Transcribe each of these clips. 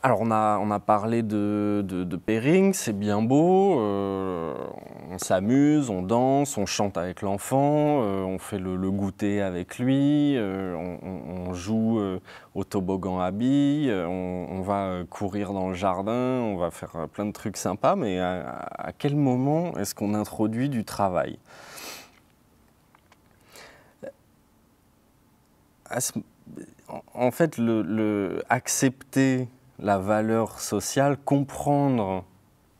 Alors on a parlé de pairing, c'est bien beau, on s'amuse, on danse, on chante avec l'enfant, on fait le goûter avec lui, on joue au toboggan à billes, on va courir dans le jardin, on va faire plein de trucs sympas, mais à quel moment est-ce qu'on introduit du travail? En fait, accepter la valeur sociale, comprendre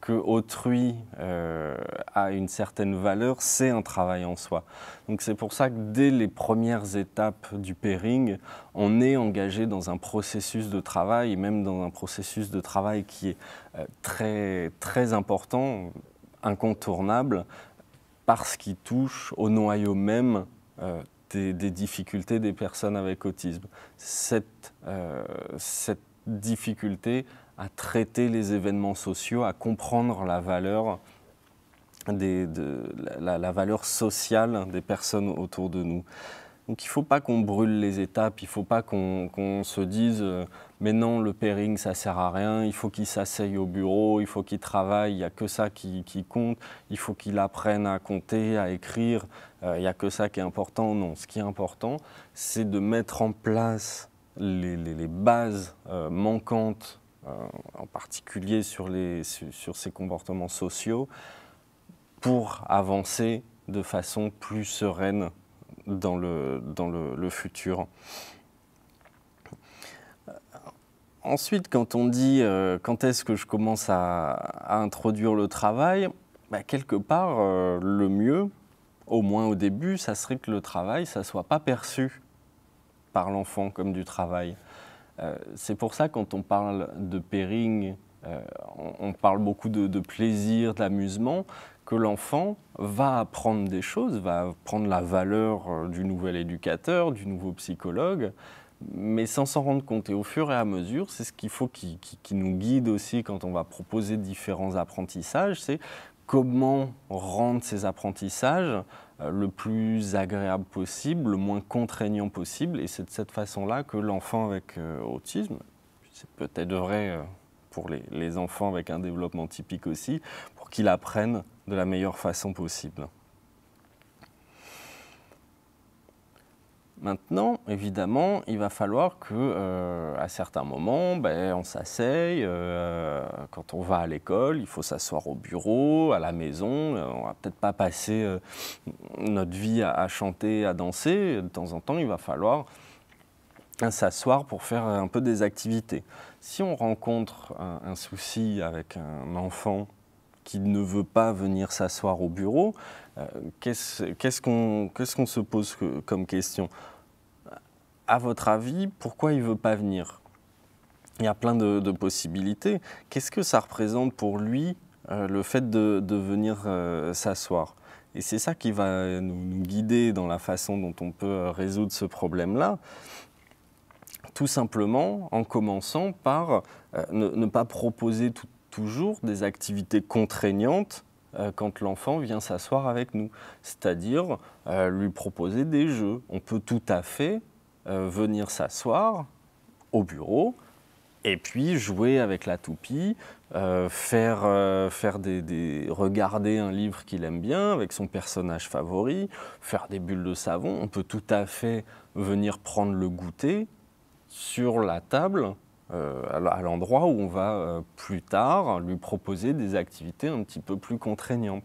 que autrui a une certaine valeur, c'est un travail en soi. Donc c'est pour ça que dès les premières étapes du pairing, on est engagé dans un processus de travail, et même dans un processus de travail qui est très, très important, incontournable, parce qu'il touche au noyau même des difficultés des personnes avec autisme. Cette difficulté à traiter les événements sociaux, à comprendre la valeur, la valeur sociale des personnes autour de nous. Donc il ne faut pas qu'on brûle les étapes, il ne faut pas qu'on se dise mais non, le pairing ça ne sert à rien, il faut qu'il s'asseye au bureau, il faut qu'il travaille, il n'y a que ça qui compte, il faut qu'il apprenne à compter, à écrire, il n'y a que ça qui est important. Non, ce qui est important, c'est de mettre en place les bases manquantes, en particulier sur ces comportements sociaux, pour avancer de façon plus sereine dans le futur. Ensuite, quand on dit quand est-ce que je commence à introduire le travail, quelque part, le mieux, au moins au début, ça serait que le travail, ça ne soit pas perçu par l'enfant comme du travail. C'est pour ça, quand on parle de pairing, on parle beaucoup de plaisir, d'amusement, que l'enfant va apprendre des choses, va apprendre la valeur du nouvel éducateur, du nouveau psychologue, mais sans s'en rendre compte. Et au fur et à mesure, c'est ce qu'il faut qui nous guide aussi quand on va proposer différents apprentissages, c'est comment rendre ces apprentissages le plus agréable possible, le moins contraignant possible. Et c'est de cette façon-là que l'enfant avec autisme, c'est peut-être vrai pour les enfants avec un développement typique aussi, pour qu'ils apprennent de la meilleure façon possible. Maintenant, évidemment, il va falloir qu'à certains moments, on s'asseye. Quand on va à l'école, il faut s'asseoir au bureau, à la maison. On ne va peut-être pas passer notre vie à chanter, à danser. De temps en temps, il va falloir s'asseoir pour faire un peu des activités. Si on rencontre un souci avec un enfant qui ne veut pas venir s'asseoir au bureau, qu'est-ce qu'on se pose comme question? À votre avis, pourquoi il ne veut pas venir? Il y a plein de possibilités. Qu'est-ce que ça représente pour lui, le fait de venir s'asseoir? Et c'est ça qui va nous guider dans la façon dont on peut résoudre ce problème-là. Tout simplement en commençant par ne pas proposer toujours des activités contraignantes quand l'enfant vient s'asseoir avec nous. C'est-à-dire lui proposer des jeux. On peut tout à fait venir s'asseoir au bureau et puis jouer avec la toupie, regarder un livre qu'il aime bien avec son personnage favori, faire des bulles de savon. On peut tout à fait venir prendre le goûter sur la table, à l'endroit où on va plus tard lui proposer des activités un petit peu plus contraignantes.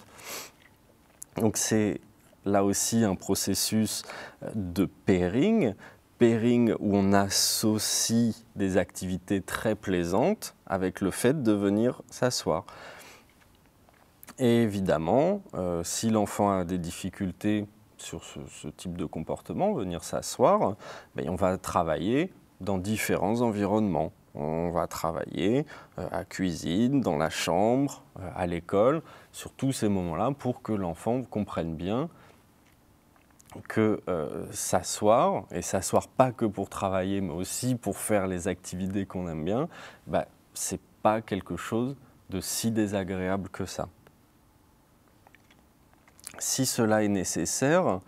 Donc c'est là aussi un processus de pairing où on associe des activités très plaisantes avec le fait de venir s'asseoir. Et évidemment, si l'enfant a des difficultés sur ce type de comportement, venir s'asseoir, on va travailler dans différents environnements. On va travailler à cuisine, dans la chambre, à l'école, sur tous ces moments-là pour que l'enfant comprenne bien que s'asseoir, et s'asseoir pas que pour travailler, mais aussi pour faire les activités qu'on aime bien, c'est pas quelque chose de si désagréable que ça. Si cela est nécessaire,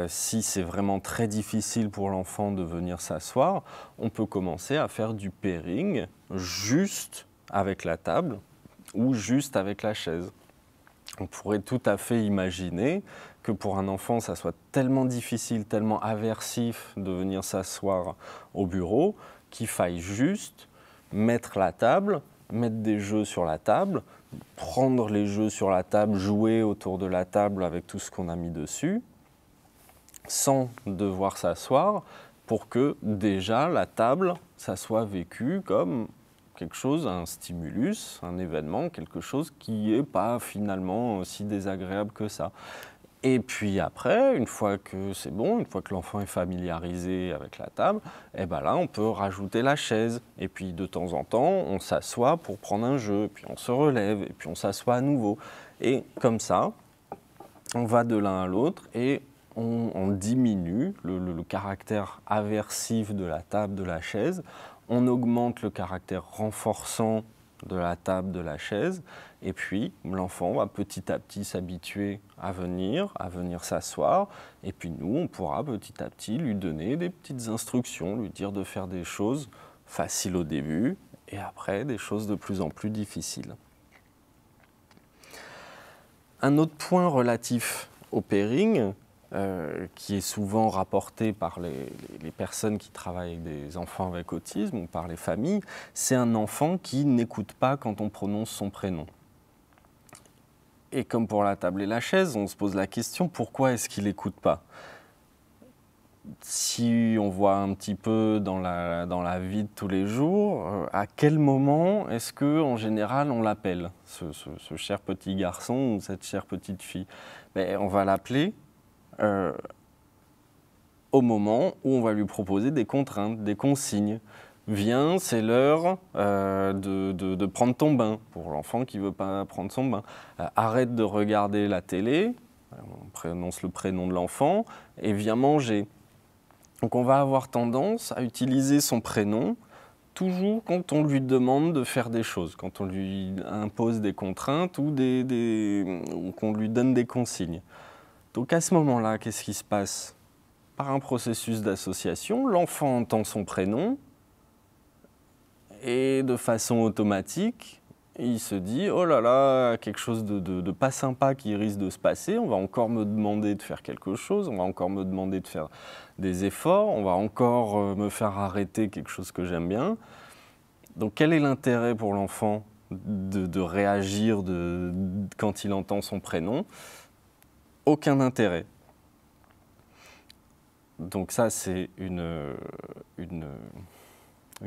Si c'est vraiment très difficile pour l'enfant de venir s'asseoir, on peut commencer à faire du pairing juste avec la table ou juste avec la chaise. On pourrait tout à fait imaginer que pour un enfant, ça soit tellement difficile, tellement aversif de venir s'asseoir au bureau, qu'il faille juste mettre la table, mettre des jeux sur la table, prendre les jeux sur la table, jouer autour de la table avec tout ce qu'on a mis dessus, sans devoir s'asseoir, pour que déjà la table, ça soit vécu comme quelque chose, un stimulus, un événement, quelque chose qui n'est pas finalement si désagréable que ça. Et puis après, une fois que c'est bon, une fois que l'enfant est familiarisé avec la table, et ben là, on peut rajouter la chaise. Et puis de temps en temps, on s'assoit pour prendre un jeu, et puis on se relève, et puis on s'assoit à nouveau. Et comme ça, on va de l'un à l'autre et on diminue le caractère aversif de la table, de la chaise. On augmente le caractère renforçant de la table, de la chaise, et puis l'enfant va petit à petit s'habituer à venir s'asseoir, et puis nous, on pourra petit à petit lui donner des petites instructions, lui dire de faire des choses faciles au début, et après des choses de plus en plus difficiles. Un autre point relatif au pairing, qui est souvent rapporté par les personnes qui travaillent avec des enfants avec autisme ou par les familles, c'est un enfant qui n'écoute pas quand on prononce son prénom. Et comme pour la table et la chaise, on se pose la question, pourquoi est-ce qu'il n'écoute pas ? Si on voit un petit peu dans la vie de tous les jours, à quel moment est-ce qu'en général on l'appelle, ce cher petit garçon ou cette chère petite fille ? Ben, on va l'appeler au moment où on va lui proposer des contraintes, des consignes. Viens, c'est l'heure de prendre ton bain, pour l'enfant qui ne veut pas prendre son bain. Arrête de regarder la télé, on prononce le prénom de l'enfant, et viens manger. Donc on va avoir tendance à utiliser son prénom toujours quand on lui demande de faire des choses, quand on lui impose des contraintes ou qu'on lui donne des consignes. Donc à ce moment-là, qu'est-ce qui se passe ? Par un processus d'association, l'enfant entend son prénom et de façon automatique, il se dit « Oh là là, quelque chose de pas sympa qui risque de se passer, on va encore me demander de faire quelque chose, on va encore me demander de faire des efforts, on va encore me faire arrêter quelque chose que j'aime bien. » Donc quel est l'intérêt pour l'enfant de réagir quand il entend son prénom ? Aucun intérêt. Donc ça, c'est une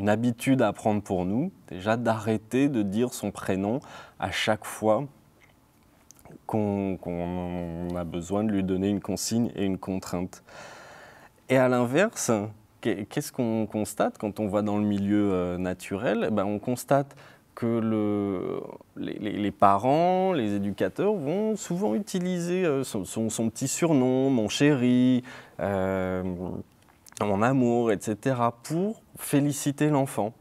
habitude à prendre pour nous, déjà d'arrêter de dire son prénom à chaque fois qu'on a besoin de lui donner une consigne et une contrainte. Et à l'inverse, qu'est-ce qu'on constate quand on va dans le milieu naturel ? Ben, on constate que les parents, les éducateurs vont souvent utiliser son petit surnom, mon chéri, mon amour, etc., pour féliciter l'enfant.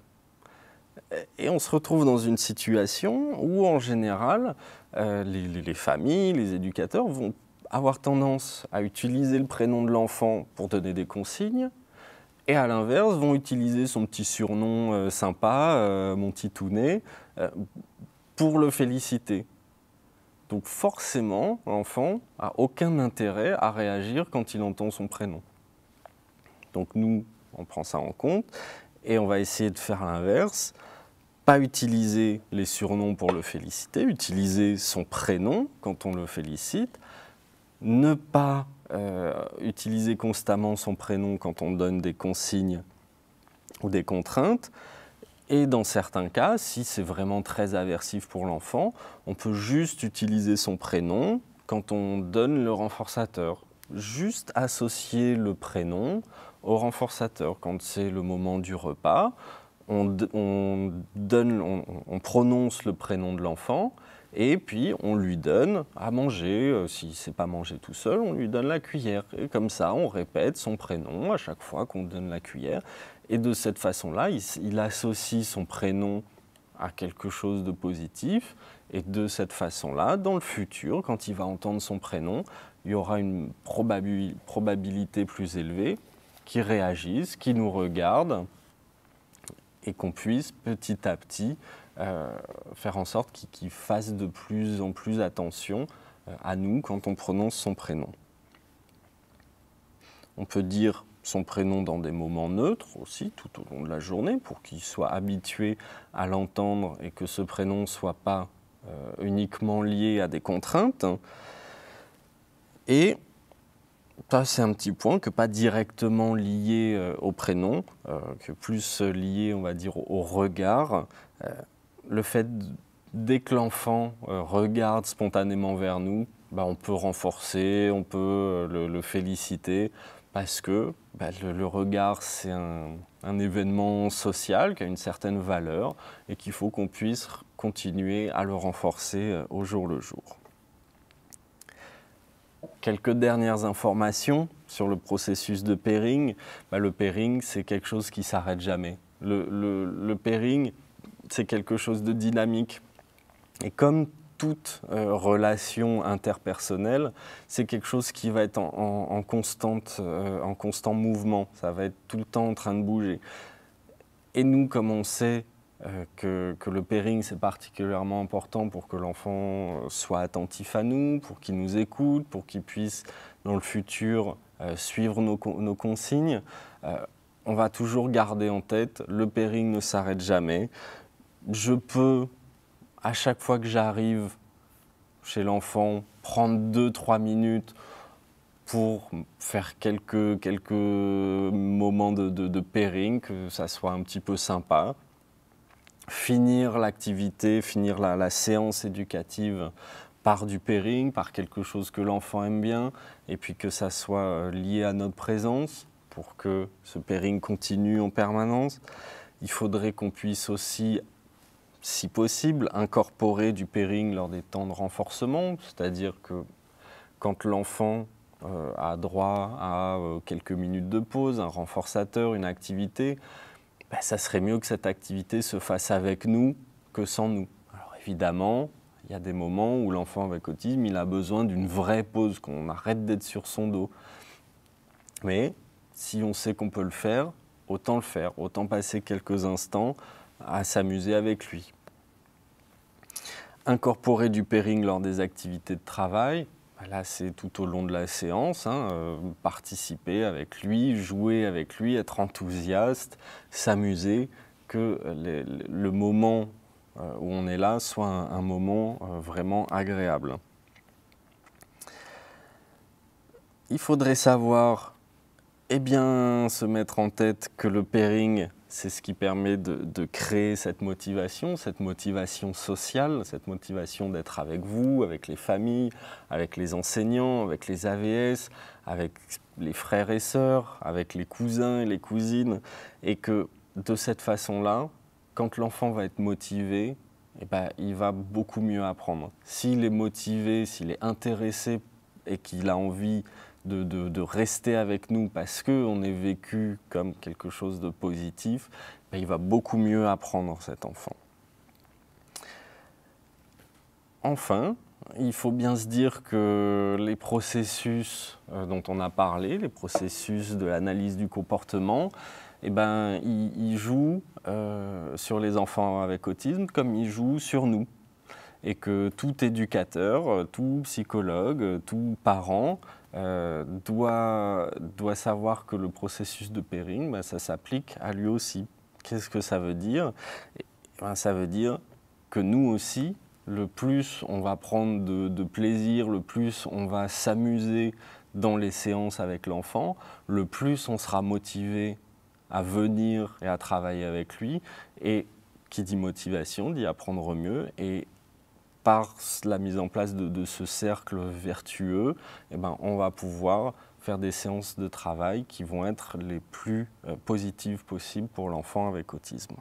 Et on se retrouve dans une situation où, en général, les familles, les éducateurs vont avoir tendance à utiliser le prénom de l'enfant pour donner des consignes, et à l'inverse, vont utiliser son petit surnom sympa, mon titounet, pour le féliciter. Donc forcément, l'enfant n'a aucun intérêt à réagir quand il entend son prénom. Donc nous, on prend ça en compte et on va essayer de faire l'inverse. Pas utiliser les surnoms pour le féliciter, utiliser son prénom quand on le félicite. Ne pas utiliser constamment son prénom quand on donne des consignes ou des contraintes. Et dans certains cas, si c'est vraiment très aversif pour l'enfant, on peut juste utiliser son prénom quand on donne le renforçateur. Juste associer le prénom au renforçateur. Quand c'est le moment du repas, on prononce le prénom de l'enfant et puis on lui donne à manger. S'il ne sait pas manger tout seul, on lui donne la cuillère. Et comme ça, on répète son prénom à chaque fois qu'on donne la cuillère. Et de cette façon-là, il associe son prénom à quelque chose de positif. Et de cette façon-là, dans le futur, quand il va entendre son prénom, il y aura une probabilité plus élevée qu'ils réagissent, qu'ils nous regardent et qu'on puisse petit à petit faire en sorte qu'ils fassent de plus en plus attention à nous quand on prononce son prénom. On peut dire son prénom dans des moments neutres aussi, tout au long de la journée, pour qu'il soit habitué à l'entendre et que ce prénom ne soit pas uniquement lié à des contraintes. Et ça, c'est un petit point que pas directement lié au prénom, que plus lié, on va dire, au regard. Le fait, dès que l'enfant regarde spontanément vers nous, on peut renforcer, on peut le féliciter, parce que le regard, c'est un événement social qui a une certaine valeur et qu'il faut qu'on puisse continuer à le renforcer au jour le jour. Quelques dernières informations sur le processus de pairing. Le pairing, c'est quelque chose qui ne s'arrête jamais. Le pairing, c'est quelque chose de dynamique. Et comme toute relation interpersonnelle, c'est quelque chose qui va être en constant mouvement. Ça va être tout le temps en train de bouger. Et nous, comme on sait que le pairing, c'est particulièrement important pour que l'enfant soit attentif à nous, pour qu'il nous écoute, pour qu'il puisse, dans le futur, suivre nos consignes, on va toujours garder en tête, le pairing ne s'arrête jamais. Je peux, à chaque fois que j'arrive chez l'enfant, prendre 2-3 minutes pour faire quelques moments de pairing, que ça soit un petit peu sympa. Finir l'activité, finir la séance éducative par du pairing, par quelque chose que l'enfant aime bien, et puis que ça soit lié à notre présence pour que ce pairing continue en permanence. Il faudrait qu'on puisse aussi, si possible, incorporer du pairing lors des temps de renforcement, c'est-à-dire que quand l'enfant a droit à quelques minutes de pause, un renforçateur, une activité, ça serait mieux que cette activité se fasse avec nous que sans nous. Alors évidemment, il y a des moments où l'enfant avec autisme, il a besoin d'une vraie pause, qu'on arrête d'être sur son dos. Mais si on sait qu'on peut le faire, autant passer quelques instants à s'amuser avec lui. Incorporer du pairing lors des activités de travail, là c'est tout au long de la séance, participer avec lui, jouer avec lui, être enthousiaste, s'amuser, que le moment où on est là soit un moment vraiment agréable. Il faudrait savoir, se mettre en tête que le pairing, c'est ce qui permet de créer cette motivation sociale, cette motivation d'être avec vous, avec les familles, avec les enseignants, avec les AVS, avec les frères et sœurs, avec les cousins et les cousines. Et que de cette façon-là, quand l'enfant va être motivé, il va beaucoup mieux apprendre. S'il est motivé, s'il est intéressé et qu'il a envie de rester avec nous parce qu'on est vécu comme quelque chose de positif, il va beaucoup mieux apprendre, cet enfant. Enfin, il faut bien se dire que les processus dont on a parlé, les processus de l'analyse du comportement, ils jouent sur les enfants avec autisme comme ils jouent sur nous. Et que tout éducateur, tout psychologue, tout parent doit savoir que le processus de pairing, ça s'applique à lui aussi. Qu'est-ce que ça veut dire? Ça veut dire que nous aussi, le plus on va prendre de plaisir, le plus on va s'amuser dans les séances avec l'enfant, le plus on sera motivé à venir et à travailler avec lui. Et qui dit motivation, dit apprendre mieux. Et par la mise en place de ce cercle vertueux, on va pouvoir faire des séances de travail qui vont être les plus positives possibles pour l'enfant avec autisme.